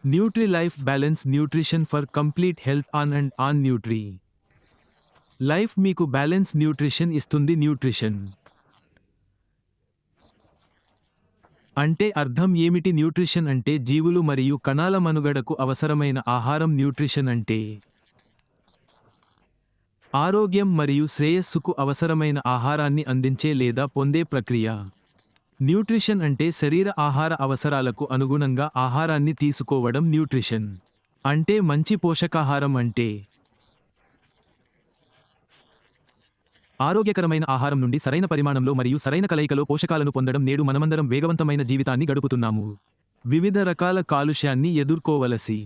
Nutri life balance nutrition for complete health on and on Nutri life మీకు balance nutrition ఇస్తుంది. Nutrition అంటే అర్థం ఏమిటి? న్యూట్రిషన్ అంటే జీవులు మరియు కణాల మనుగడకు అవసరమైన ఆహారం. న్యూట్రిషన్ అంటే ఆరోగ్యం మరియు శ్రేయస్సుకు అవసరమైన ఆహారాన్ని అందించే లేదా పొందే ప్రక్రియ. న్యూట్రిషన్ అంటే శరీర ఆహార అవసరాలకు అనుగుణంగా ఆహారాన్ని తీసుకోవడం. న్యూట్రిషన్ అంటే మంచి పోషకాహారం అంటే ఆరోగ్యకరమైన ఆహారం నుండి సరైన పరిమాణంలో మరియు సరైన కలయికలో పోషకాలను పొందడం. నేడు మనమందరం వేగవంతమైన జీవితాన్ని గడుపుతున్నాము. వివిధ రకాల కాలుష్యాన్ని ఎదుర్కోవలసి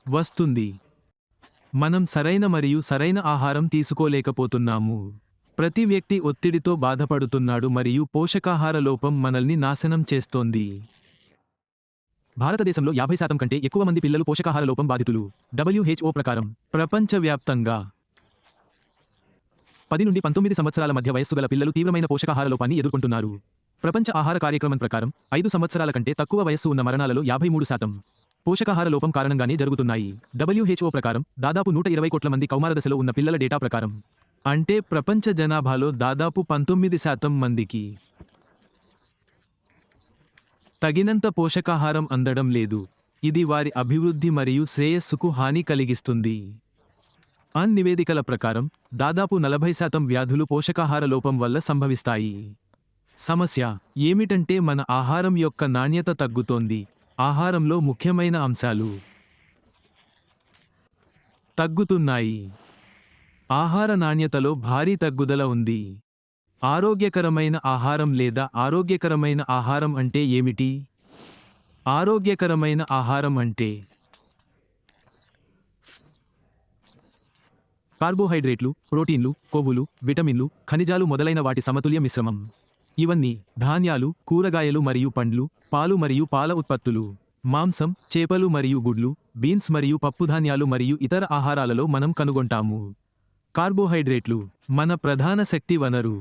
వస్తుంది. మనం సరైన మరియు సరైన ఆహారం తీసుకోలేకపోతున్నాము. ప్రతి వ్యక్తి ఒత్తిడితో బాధపడుతున్నాడు మరియు పోషకాహార లోపం మనల్ని నాశనం చేస్తోంది. భారతదేశంలో 50% కంటే ఎక్కువ మంది పిల్లలు పోషకాహార లోపం బాధితులు. WHO ప్రకారం ప్రపంచవ్యాప్తంగా 10 నుండి 19 సంవత్సరాల మధ్య వయస్సు గల పిల్లలు తీవ్రమైన పోషకాహార లోపాన్ని ఎదుర్కొంటున్నారు. ప్రపంచ ఆహార కార్యక్రమం ప్రకారం 5 సంవత్సరాల కంటే తక్కువ వయస్సు ఉన్న మరణాలలో 53% పోషకాహార లోపం కారణంగానే జరుగుతున్నాయి. WHO ప్రకారం దాదాపు 120 కోట్ల మంది కౌమారదశలో ఉన్న పిల్లల డేటా ప్రకారం, అంటే ప్రపంచ జనాభాలో దాదాపు 19% మందికి తగినంత పోషకాహారం అందడం లేదు. ఇది వారి అభివృద్ధి మరియు శ్రేయస్సుకు హాని కలిగిస్తుంది. అన్ నివేదికల ప్రకారం దాదాపు 40% వ్యాధులు పోషకాహార లోపం వల్ల సంభవిస్తాయి. సమస్య ఏమిటంటే మన ఆహారం యొక్క నాణ్యత తగ్గుతోంది. ఆహారంలో ముఖ్యమైన అంశాలు తగ్గుతున్నాయి. ఆహార నాణ్యతలో భారీ తగ్గుదల ఉంది. ఆరోగ్యకరమైన ఆహారం లేదా ఆరోగ్యకరమైన ఆహారం అంటే ఏమిటి? ఆరోగ్యకరమైన ఆహారం అంటే కార్బోహైడ్రేట్లు, ప్రోటీన్లు, కొవ్వులు, విటమిన్లు, ఖనిజాలు మొదలైన వాటి సమతుల్య మిశ్రమం. ఇవన్నీ ధాన్యాలు, కూరగాయలు మరియు పండ్లు, పాలు మరియు పాల ఉత్పత్తులు, మాంసం, చేపలు మరియు గుడ్లు, బీన్స్ మరియు పప్పుధాన్యాలు మరియు ఇతర ఆహారాలలో మనం కనుగొంటాము. కార్బోహైడ్రేట్లు మన ప్రధాన శక్తి వనరు.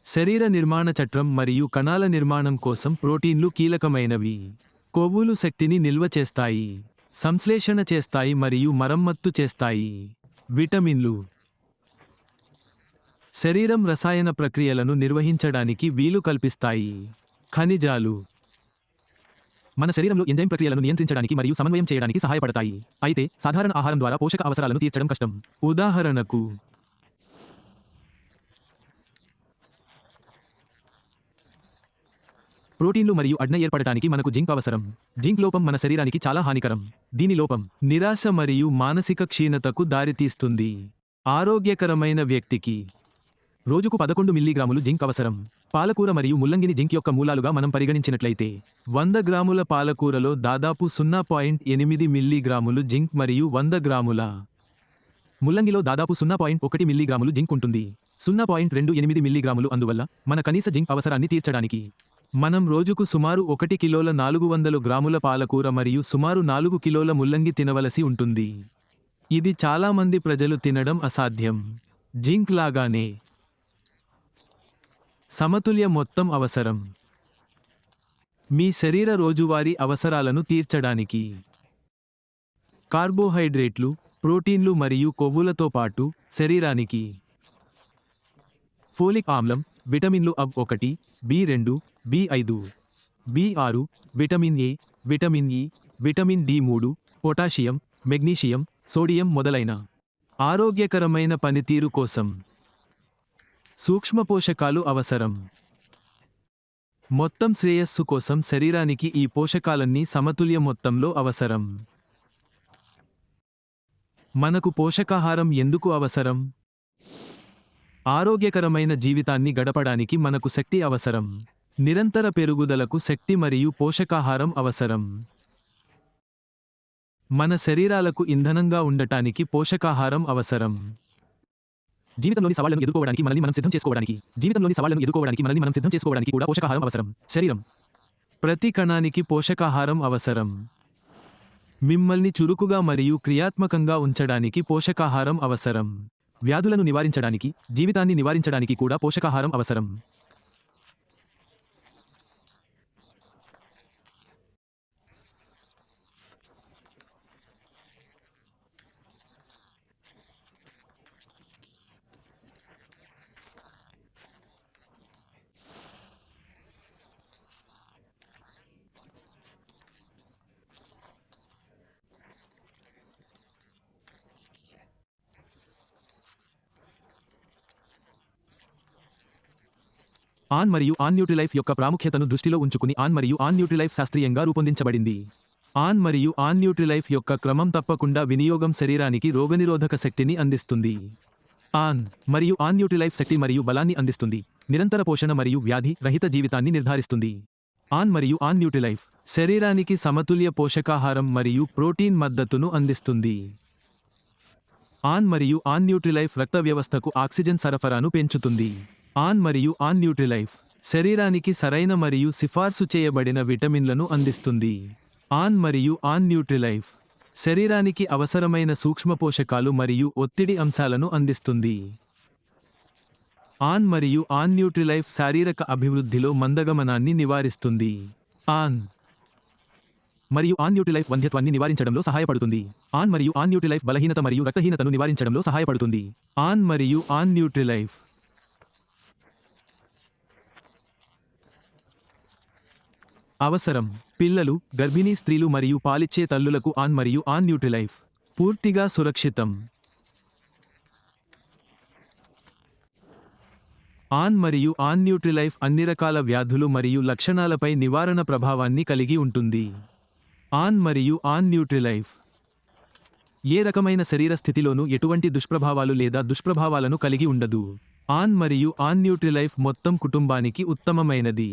శరీర నిర్మాణ చట్రం మరియు కణాల నిర్మాణం కోసం ప్రోటీన్లు కీలకమైనవి. కొవ్వులు శక్తిని నిల్వ చేస్తాయి, సంశ్లేషణ చేస్తాయి మరియు మరమ్మత్తు చేస్తాయి. విటమిన్లు శరీరం రసాయన ప్రక్రియలను నిర్వహించడానికి వీలు కల్పిస్తాయి. ఖనిజాలు మన శరీరంలో ఎంజైమ్ ప్రక్రియలను నియంత్రించడానికి మరియు సమన్వయం చేయడానికి సహాయపడతాయి. అయితే సాధారణ ఆహారం ద్వారా పోషక అవసరాలను తీర్చడం కష్టం. ఉదాహరణకు ప్రోటీన్లు మరియు అడ్న ఏర్పడటానికి మనకు జింక్ అవసరం. జింక్ లోపం మన శరీరానికి చాలా హానికరం. దీని లోపం నిరాశ మరియు మానసిక క్షీణతకు దారితీస్తుంది. ఆరోగ్యకరమైన వ్యక్తికి రోజుకు 11 మిల్లీగ్రాములు జింక్ అవసరం. పాలకూర మరియు ముల్లంగిని జింక్ యొక్క మూలాలుగా మనం పరిగణించినట్లయితే 100 గ్రాముల పాలకూరలో దాదాపు 0.8 మిల్లీగ్రాములు జింక్ మరియు 100 గ్రాముల ముల్లంగిలో దాదాపు 0.1 మిల్లీగ్రాములు జింక్ ఉంటుంది. 0.28 మిల్లీగ్రాములు. అందువల్ల మన కనీస జింక్ అవసరాన్ని తీర్చడానికి మనం రోజుకు సుమారు 1 కిలోల 400 గ్రాముల పాలకూర మరియు సుమారు 4 కిలోల ముల్లంగి తినవలసి ఉంటుంది. ఇది చాలామంది ప్రజలు తినడం అసాధ్యం. జింక్ లాగానే సమతుల్య మొత్తం అవసరం. మీ శరీర రోజువారీ అవసరాలను తీర్చడానికి కార్బోహైడ్రేట్లు, ప్రోటీన్లు మరియు కొవ్వులతో పాటు శరీరానికి ఫోలిక్ ఆమ్లం, విటమిన్లు AB1, B2, B5, B6, vitamin A, vitamin E, vitamin D3, potassium, magnesium, sodium మొదలైన ఆరోగ్యకరమైన పనితీరు కోసం సూక్ష్మపోషకాలు అవసరం. మొత్తం శ్రేయస్సు కోసం శరీరానికి ఈ పోషకాలన్నీ సమతుల్య మొత్తంలో అవసరం. మనకు పోషకాహారం ఎందుకు అవసరం? ఆరోగ్యకరమైన జీవితాన్ని గడపడానికి మనకు శక్తి అవసరం. నిరంతర పెరుగుదలకు శక్తి మరియు పోషకాహారం అవసరం. మన శరీరాలకు ఇంధనంగా ఉండటానికి పోషకాహారం అవసరం. జీవితంలోని సవాళ్లను ఎదుర్కోవడానికి మనల్ని మనం సిద్ధం చేసుకోవడానికి కూడా పోషకాహారం అవసరం. శరీరం ప్రతి కణానికి పోషకాహారం అవసరం. మిమ్మల్ని చురుకుగా మరియు క్రియాత్మకంగా ఉంచడానికి పోషకాహారం అవసరం. వ్యాధులను నివారించడానికి, జీవితాన్ని నివారించడానికి కూడా పోషకాహారం అవసరం. ఆన్ మరియు ఆన్ న్యూట్రిలైఫ్ యొక్క ప్రాముఖ్యతను దృష్టిలో ఉంచుకుని ఆన్ మరియు ఆన్ న్యూట్రిలైఫ్ శాస్త్రీయంగా రూపొందించబడింది. ఆన్ మరియు ఆన్ న్యూట్రిలైఫ్ యొక్క క్రమం తప్పకుండా వినియోగం శరీరానికి రోగనిరోధక శక్తిని అందిస్తుంది. ఆన్ మరియు ఆన్ న్యూట్రిలైఫ్ శక్తి మరియు బలాన్ని అందిస్తుంది, నిరంతర పోషణ మరియు వ్యాధి రహిత జీవితాన్ని నిర్ధారిస్తుంది. ఆన్ మరియు ఆన్ న్యూట్రిలైఫ్ శరీరానికి సమతుల్య పోషకాహారం మరియు ప్రోటీన్ మద్దతును అందిస్తుంది. ఆన్ మరియు ఆన్ న్యూట్రిలైఫ్ రక్త వ్యవస్థకు ఆక్సిజన్ సరఫరాను పెంచుతుంది. ఆన్ మరియు ఆన్ న్యూట్రిలైఫ్ శరీరానికి సరైన మరియు సిఫార్సు చేయబడిన విటమిన్లను అందిస్తుంది. ఆన్ మరియు ఆన్ న్యూట్రిలైఫ్ శరీరానికి అవసరమైన సూక్ష్మ పోషకాలు మరియు ఒత్తిడి అంశాలను అందిస్తుంది. ఆన్ మరియు ఆన్ న్యూట్రిలైఫ్ శారీరక అభివృద్ధిలో మందగమనాన్ని నివారిస్తుంది. ఆన్ మరియు ఆన్ న్యూట్రిలైఫ్ వంధ్యత్వాన్ని నివారించడంలో సహాయపడుతుంది. ఆన్ మరియు ఆన్ న్యూట్రిలైఫ్ బలహీనత మరియు రక్తహీనతను నివారించడంలో సహాయపడుతుంది. ఆన్ మరియు ఆన్ న్యూట్రిలైఫ్ అవసరం. పిల్లలు, గర్భిణీ స్త్రీలు మరియు పాలిచ్చే తల్లులకు ఆన్ మరియు ఆన్ న్యూట్రిలైఫ్ పూర్తిగా సురక్షితం. ఆన్ మరియు ఆన్ న్యూట్రిలైఫ్ అన్ని రకాల వ్యాధులు మరియు లక్షణాలపై నివారణ ప్రభావాన్ని కలిగి ఉంటుంది. ఆన్ మరియు ఆన్ న్యూట్రిలైఫ్ ఏ రకమైన శరీర స్థితిలోనూ ఎటువంటి దుష్ప్రభావాలు లేదా దుష్ప్రభావాలను కలిగి ఉండదు. ఆన్ మరియు ఆన్ న్యూట్రిలైఫ్ మొత్తం కుటుంబానికి ఉత్తమమైనది.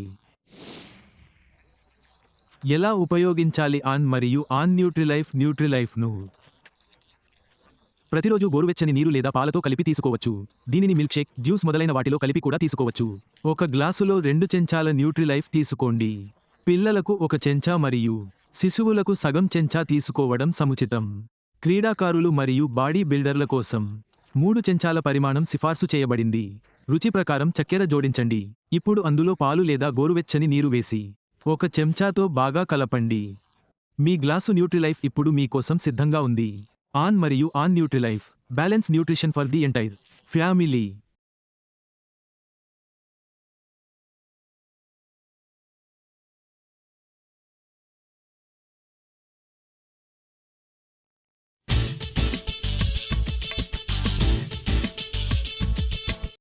ఎలా ఉపయోగించాలి ఆన్ మరియు ఆన్ న్యూట్రిలైఫ్ను? ప్రతిరోజు గోరువెచ్చని నీరు లేదా పాలతో కలిపి తీసుకోవచ్చు. దీనిని మిల్క్ షేక్, జ్యూస్ మొదలైన వాటిలో కలిపి కూడా తీసుకోవచ్చు. ఒక గ్లాసులో 2 చెంచాల న్యూట్రిలైఫ్ తీసుకోండి. పిల్లలకు 1 చెంచా మరియు శిశువులకు సగం చెంచా తీసుకోవడం సముచితం. క్రీడాకారులు మరియు బాడీ బిల్డర్ల కోసం 3 చెంచాల పరిమాణం సిఫార్సు చేయబడింది. రుచి ప్రకారం చక్కెర జోడించండి. ఇప్పుడు అందులో పాలు లేదా గోరువెచ్చని నీరు వేసి 1 చెంచాతో బాగా కలపండి. మీ గ్లాసు న్యూట్రిలైఫ్ ఇప్పుడు మీ కోసం సిద్ధంగా ఉంది. ఆన్ మరియు on Nutrilife balance nutrition for the entire family.